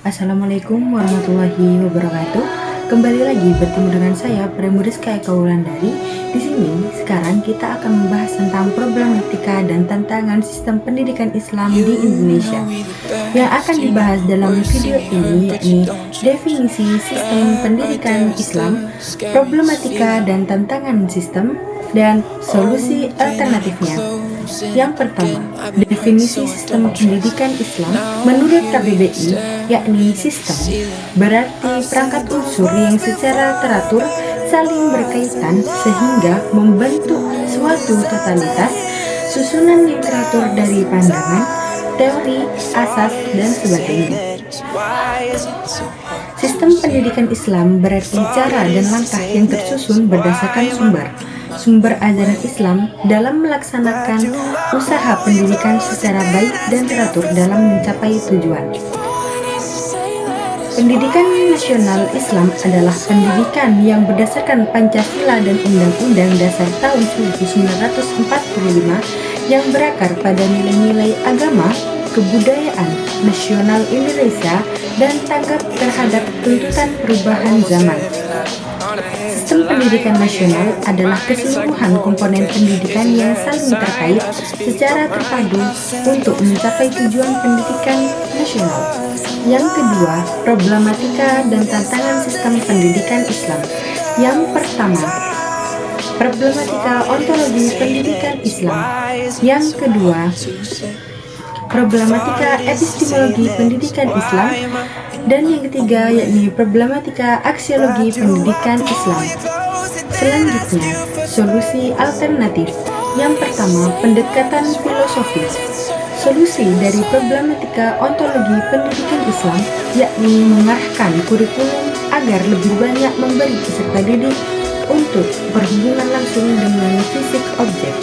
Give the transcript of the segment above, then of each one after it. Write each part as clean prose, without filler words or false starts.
Assalamualaikum warahmatullahi wabarakatuh. Kembali lagi bertemu dengan saya Primurizka Eka Wulandari. Di sini sekarang kita akan membahas tentang problematika dan tantangan sistem pendidikan Islam di Indonesia. Yang akan dibahas dalam video ini yakni definisi sistem pendidikan Islam, problematika dan tantangan sistem, dan solusi alternatifnya. Yang pertama, definisi sistem pendidikan Islam menurut KBBI yakni sistem berarti perangkat unsur yang secara teratur saling berkaitan sehingga membentuk suatu totalitas, susunan yang teratur dari pandangan, teori, asas, dan sebagainya. Sistem pendidikan Islam berarti cara dan langkah yang tersusun berdasarkan sumber ajaran Islam dalam melaksanakan usaha pendidikan secara baik dan teratur dalam mencapai tujuan. Pendidikan nasional Islam adalah pendidikan yang berdasarkan Pancasila dan Undang-Undang Dasar tahun 1945 yang berakar pada nilai-nilai agama, kebudayaan nasional Indonesia, dan tanggap terhadap tuntutan perubahan zaman. Sistem pendidikan nasional adalah keseluruhan komponen pendidikan yang saling terkait secara terpadu untuk mencapai tujuan pendidikan nasional. Yang kedua, problematika dan tantangan sistem pendidikan Islam. Yang pertama, problematika ontologi pendidikan Islam. Yang kedua, problematika epistemologi pendidikan Islam. Dan yang ketiga yakni problematika aksiologi pendidikan Islam. Selanjutnya, solusi alternatif. Yang pertama, pendekatan filosofis. Solusi dari problematika ontologi pendidikan Islam yakni mengarahkan kurikulum agar lebih banyak memberi peserta didik untuk berhubungan langsung dengan fisik objek.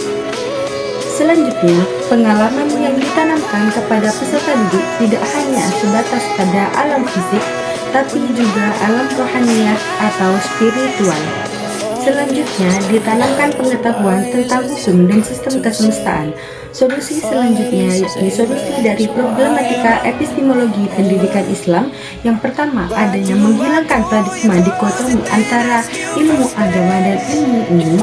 Selanjutnya, pengalaman yang ditanamkan kepada peserta didik tidak hanya sebatas pada alam fisik, tapi juga alam rohaniah atau spiritual. Selanjutnya, ditanamkan pengetahuan tentang hukum dan sistem kesemestaan. Solusi selanjutnya yakni solusi dari problematika epistemologi pendidikan Islam. Yang pertama, adanya menghilangkan paradigma dikotomi antara ilmu agama dan ilmu umum.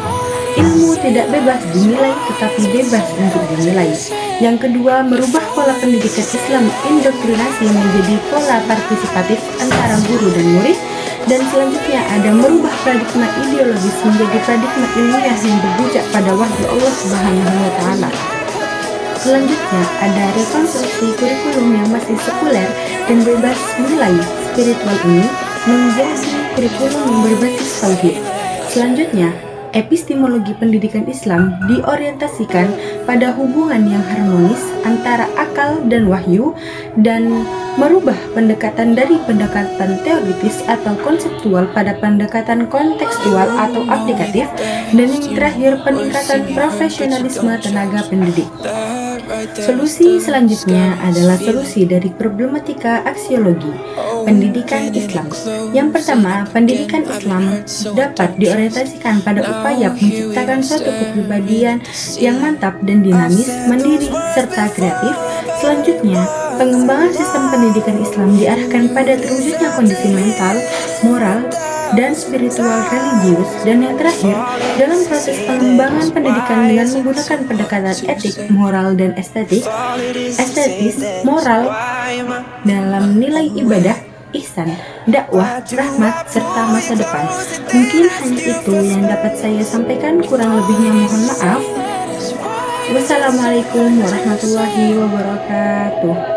Ilmu tidak bebas dinilai tetapi bebas untuk dinilai. Yang kedua, merubah pola pendidikan Islam indoktrinasi menjadi pola partisipatif antara guru dan murid. Dan selanjutnya ada merubah paradigma ideologis menjadi paradigma ilmiah yang berpijak pada wahyu Allah Subhanahu wa Ta'ala. Selanjutnya ada rekonstruksi kurikulum yang masih sekuler dan bebas nilai spiritual ini menjadi kurikulum yang berbasis tauhid. Selanjutnya, epistemologi pendidikan Islam diorientasikan pada hubungan yang harmonis antara akal dan wahyu dan merubah pendekatan dari pendekatan teoritis atau konseptual pada pendekatan kontekstual atau aplikatif, dan yang terakhir peningkatan profesionalisme tenaga pendidik. Solusi selanjutnya adalah solusi dari problematika aksiologi pendidikan Islam. Yang pertama, pendidikan Islam dapat diorientasikan pada upaya menciptakan suatu kepribadian yang mantap dan dinamis, mandiri, serta kreatif. Selanjutnya, pengembangan sistem pendidikan Islam diarahkan pada terwujudnya kondisi mental, moral, dan spiritual religius. Dan yang terakhir, dalam proses pengembangan pendidikan dengan menggunakan pendekatan etik, moral, dan estetis, moral dalam nilai ibadah, ihsan, dakwah, rahmat, serta masa depan. Mungkin hanya itu yang dapat saya sampaikan, kurang lebihnya mohon maaf. Wassalamualaikum warahmatullahi wabarakatuh.